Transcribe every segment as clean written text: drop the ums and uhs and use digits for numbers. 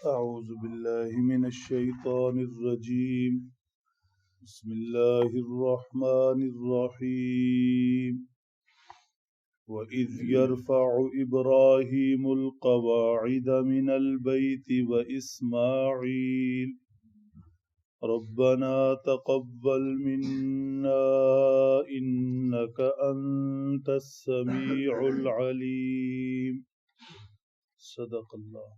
أعوذ بالله من الشيطان الرجيم. بسم الله الرحمن الرحيم. وإذ يرفع إبراهيم القواعد من البيت وإسماعيل ربنا تقبل منا إنك أنت السميع العليم. صدق اللہ.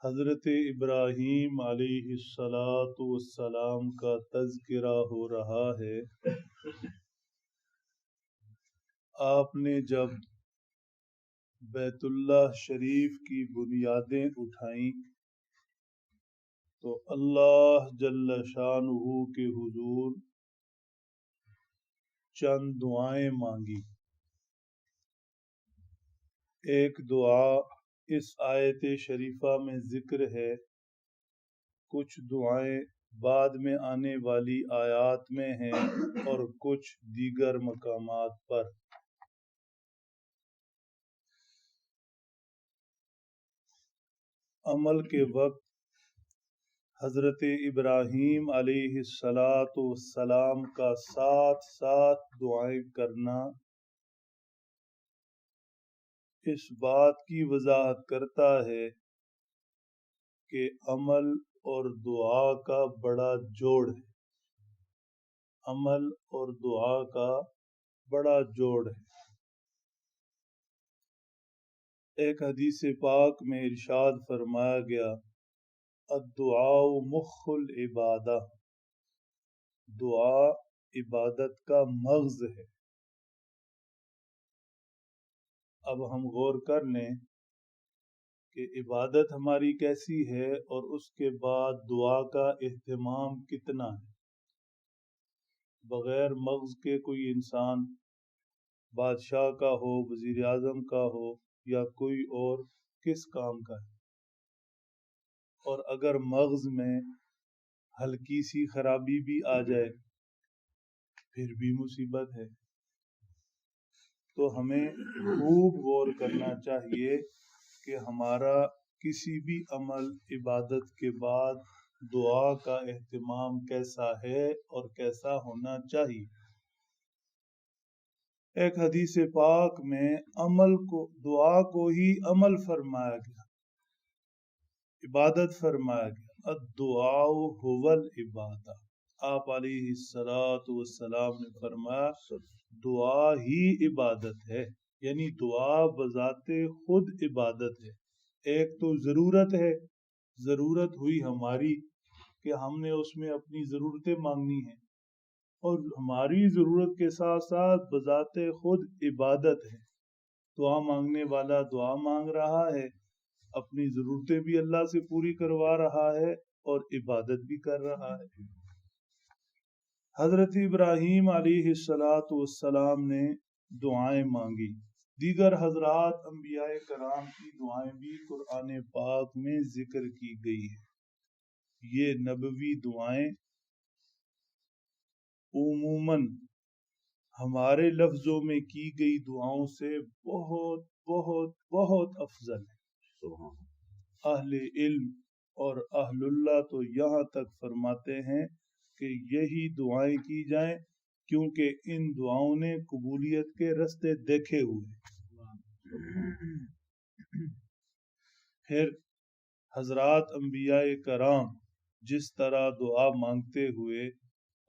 حضرت ابراہیم علیہ السلام کا تذکرہ ہو رہا ہے. آپ نے جب بیت اللہ شریف کی بنیادیں اٹھائیں تو اللہ جل شانہ کے حضور چند دعائیں مانگی. ایک دعا اس آیت شریفہ میں ذکر ہے، کچھ دعائیں بعد میں آنے والی آیات میں ہیں اور کچھ دیگر مقامات پر. عمل کے وقت حضرت ابراہیم علیہ السلام کا ساتھ ساتھ دعائیں کرنا اس بات کی وضاحت کرتا ہے کہ عمل اور دعا کا بڑا جوڑ ہے. عمل اور دعا کا بڑا جوڑ ہے. ایک حدیث پاک میں ارشاد فرمایا گیا، الدعاء مخ العبادہ، دعا عبادت کا مغز ہے. اب ہم غور کر لیں کہ عبادت ہماری کیسی ہے اور اس کے بعد دعا کا اہتمام کتنا ہے. بغیر مغز کے کوئی انسان بادشاہ کا ہو، وزیر اعظم کا ہو یا کوئی اور کس کام کا ہے. اور اگر مغز میں ہلکی سی خرابی بھی آ جائے پھر بھی مصیبت ہے. تو ہمیں خوب غور کرنا چاہیے کہ ہمارا کسی بھی عمل عبادت کے بعد دعا کا اہتمام کیسا ہے اور کیسا ہونا چاہیے. ایک حدیث پاک میں دعا کو ہی عمل فرمایا گیا، عبادت فرمایا گیا. الدعاء هو العبادہ. آپ علیہ السلام نے فرمایا دعا ہی عبادت ہے، یعنی دعا بذات خود عبادت ہے. ایک تو ضرورت ہے، ضرورت ہوئی ہماری کہ ہم نے اس میں اپنی ضرورتیں مانگنی ہیں، اور ہماری ضرورت کے ساتھ ساتھ بذات خود عبادت ہے. دعا مانگنے والا دعا مانگ رہا ہے، اپنی ضرورتیں بھی اللہ سے پوری کروا رہا ہے اور عبادت بھی کر رہا ہے. حضرت ابراہیم علیہ السلام نے دعائیں مانگی. دیگر حضرات انبیاء کرام کی دعائیں بھی قرآن پاک میں ذکر کی گئی ہیں. یہ نبوی دعائیں عموماً ہمارے لفظوں میں کی گئی دعاؤں سے بہت بہت بہت افضل ہے. اہل علم اور اہل اللہ تو یہاں تک فرماتے ہیں کہ یہی دعائیں کی جائیں کیونکہ ان دعاؤں نے قبولیت کے رستے دیکھے ہوئے. پھر حضرات انبیاء کرام جس طرح دعا مانگتے ہوئے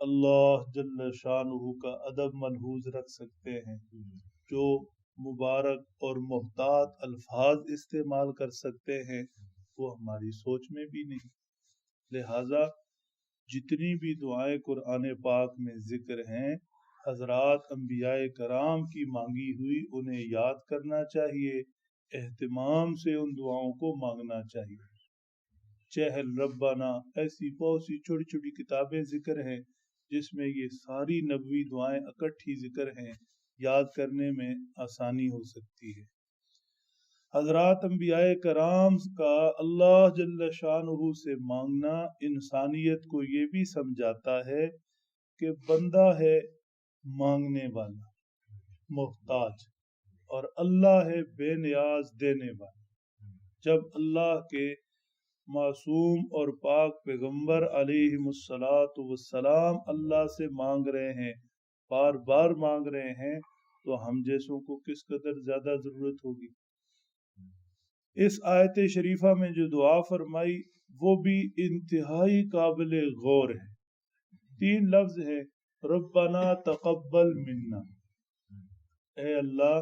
اللہ جل شانہ کا ادب ملحوظ رکھ سکتے ہیں، جو مبارک اور محتاط الفاظ استعمال کر سکتے ہیں، وہ ہماری سوچ میں بھی نہیں. لہذا جتنی بھی دعائیں قرآن پاک میں ذکر ہیں حضرات انبیاء کرام کی مانگی ہوئی انہیں یاد کرنا چاہیے، اہتمام سے ان دعاؤں کو مانگنا چاہیے. چہل ربنا ایسی بہت سی چھوٹی چھوٹی کتابیں ذکر ہیں جس میں یہ ساری نبوی دعائیں اکٹھی ذکر ہیں، یاد کرنے میں آسانی ہو سکتی ہے. حضرات انبیاء کرام کا اللہ جل شانہ سے مانگنا انسانیت کو یہ بھی سمجھاتا ہے کہ بندہ ہے مانگنے والا، محتاج، اور اللہ ہے بے نیاز دینے والا. جب اللہ کے معصوم اور پاک پیغمبر علیہ الصلاۃ والسلام اللہ سے مانگ رہے ہیں، بار بار مانگ رہے ہیں، تو ہم جیسوں کو کس قدر زیادہ ضرورت ہوگی۔ اس آیت شریفہ میں جو دعا فرمائی وہ بھی انتہائی قابل غور ہے۔ 3 لفظ ہیں، ربنا تقبل منا، اے اللہ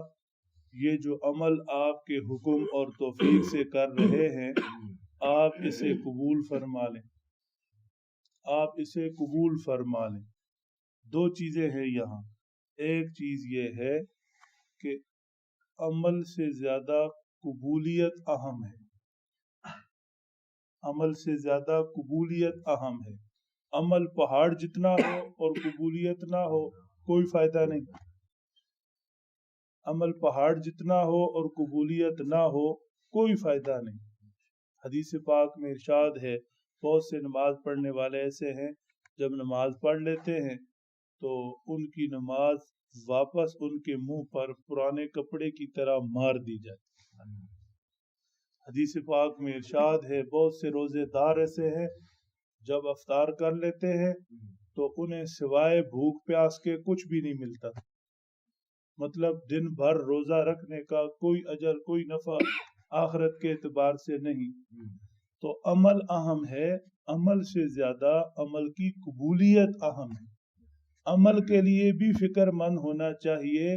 یہ جو عمل آپ کے حکم اور توفیق سے کر رہے ہیں آپ اسے قبول فرما لیں، آپ اسے قبول فرما لیں۔ 2 چیزیں ہیں یہاں، ایک چیز یہ ہے کہ عمل سے زیادہ قبولیت اہم ہے، عمل سے زیادہ قبولیت اہم ہے۔ عمل پہاڑ جتنا ہو اور قبولیت نہ ہو کوئی فائدہ نہیں، عمل پہاڑ جتنا ہو اور قبولیت نہ ہو کوئی فائدہ نہیں۔ حدیث پاک میں ارشاد ہے، بہت سے نماز پڑھنے والے ایسے ہیں جب نماز پڑھ لیتے ہیں تو ان کی نماز واپس ان کے منہ پر پرانے کپڑے کی طرح مار دی جاتی۔ حدیث پاک میں ارشاد ہے، بہت سے روزے دار ایسے ہیں جب افطار کر لیتے ہیں تو انہیں سوائے بھوک پیاس کے کچھ بھی نہیں ملتا، مطلب دن بھر روزہ رکھنے کا کوئی اجر کوئی نفع آخرت کے اعتبار سے نہیں۔ تو عمل اہم ہے، عمل سے زیادہ عمل کی قبولیت اہم ہے۔ عمل کے لیے بھی فکر مند ہونا چاہیے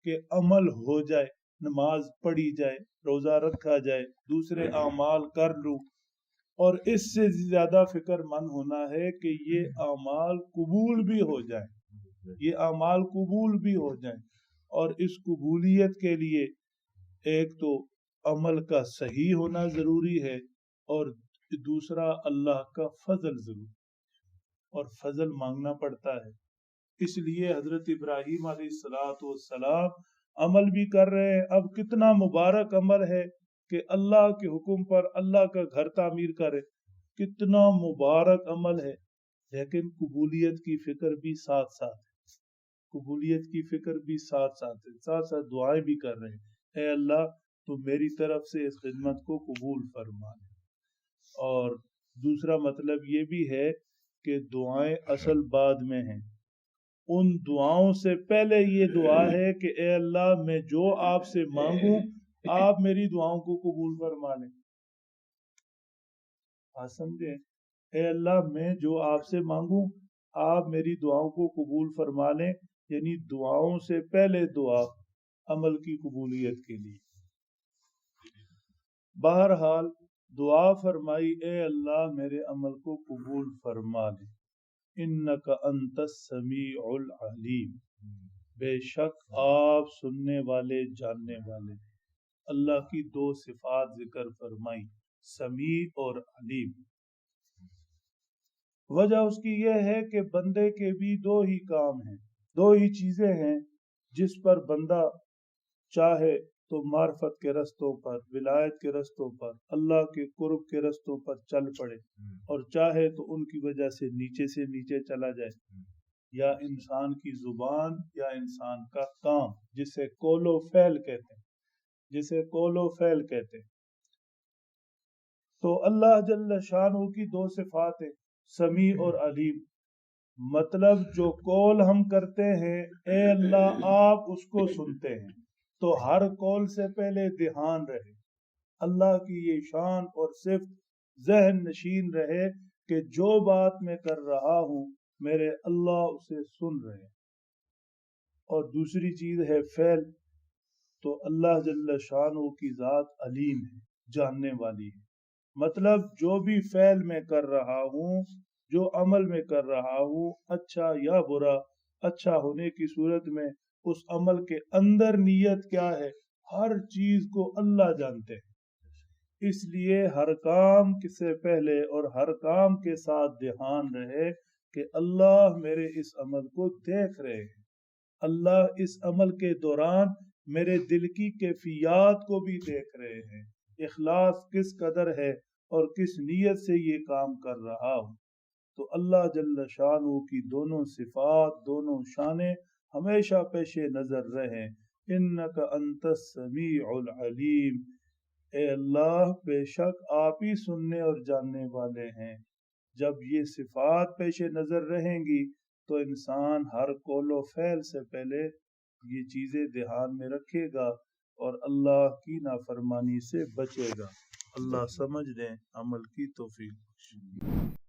کہ عمل ہو جائے، نماز پڑھی جائے، روزہ رکھا جائے، دوسرے اعمال کر لوں، اور اس سے زیادہ فکر مند ہونا ہے کہ یہ اعمال قبول بھی ہو جائیں، یہ اعمال قبول بھی ہو جائیں۔ اور اس قبولیت کے لیے ایک تو عمل کا صحیح ہونا ضروری ہے، اور دوسرا اللہ کا فضل ضروری، اور فضل مانگنا پڑتا ہے۔ اس لیے حضرت ابراہیم علیہ السلام عمل بھی کر رہے ہیں۔ اب کتنا مبارک عمل ہے کہ اللہ کے حکم پر اللہ کا گھر تعمیر کرے، کتنا مبارک عمل ہے، لیکن قبولیت کی فکر بھی ساتھ ساتھ ہے، قبولیت کی فکر بھی ساتھ ساتھ ہے، ساتھ ساتھ دعائیں بھی کر رہے ہیں، اے اللہ تو میری طرف سے اس خدمت کو قبول فرما لے۔ اور دوسرا مطلب یہ بھی ہے کہ دعائیں اصل بعد میں ہیں، ان دعاؤں سے پہلے یہ دعا ہے کہ اے اللہ میں جو آپ سے مانگوں آپ میری دعاؤں کو قبول فرما لیں۔ آپ سمجھیں، اے اللہ میں جو آپ سے مانگوں آپ میری دعاؤں کو قبول فرما لیں، یعنی دعاؤں سے پہلے دعا عمل کی قبولیت کے لیے۔ بہرحال دعا فرمائی، اے اللہ میرے عمل کو قبول فرما لے، انک انت السمیع العلیم، بے شک آپ سننے والے جاننے والے۔ اللہ کی 2 صفات ذکر فرمائی، سمیع اور علیم۔ وجہ اس کی یہ ہے کہ بندے کے بھی 2 ہی کام ہیں، 2 ہی چیزیں ہیں جس پر بندہ چاہے تو معرفت کے رستوں پر، ولایت کے رستوں پر، اللہ کے قرب کے رستوں پر چل پڑے، اور چاہے تو ان کی وجہ سے نیچے چلا جائے، یا انسان کی زبان یا انسان کا کام، جسے قول و فعل کہتے ہیں، جسے قول و فعل کہتے ہیں۔ تو اللہ جل شانہ کی 2 صفات ہیں، سمیع اور علیم۔ مطلب جو قول ہم کرتے ہیں اے اللہ آپ اس کو سنتے ہیں، تو ہر قول سے پہلے دھیان رہے، اللہ کی یہ شان اور صفت ذہن نشین رہے کہ جو بات میں کر رہا ہوں میرے اللہ اسے سن رہے ہیں۔ اور دوسری چیز ہے فعل، تو اللہ جل شانہ کی ذات علیم ہے، جاننے والی ہے، مطلب جو بھی فعل میں کر رہا ہوں، جو عمل میں کر رہا ہوں، اچھا یا برا، اچھا ہونے کی صورت میں اس عمل کے اندر نیت کیا ہے، ہر چیز کو اللہ جانتے ہیں۔ اس لیے ہر کام سے پہلے اور ہر کام کے ساتھ دھیان رہے کہ اللہ میرے اس عمل کو دیکھ رہے ہیں، اللہ اس عمل کے دوران میرے دل کی کیفیات کو بھی دیکھ رہے ہیں، اخلاص کس قدر ہے اور کس نیت سے یہ کام کر رہا ہوں۔ تو اللہ جل شانہ کی دونوں صفات، دونوں شانیں ہمیشہ پیش نظر رہیں، انک انت السمیع العلیم، اے اللہ بے شک آپ ہی سننے اور جاننے والے ہیں۔ جب یہ صفات پیش نظر رہیں گی تو انسان ہر قول و فعل سے پہلے یہ چیزیں دھیان میں رکھے گا اور اللہ کی نافرمانی سے بچے گا۔ اللہ سمجھ دیں، عمل کی توفیق بخشے۔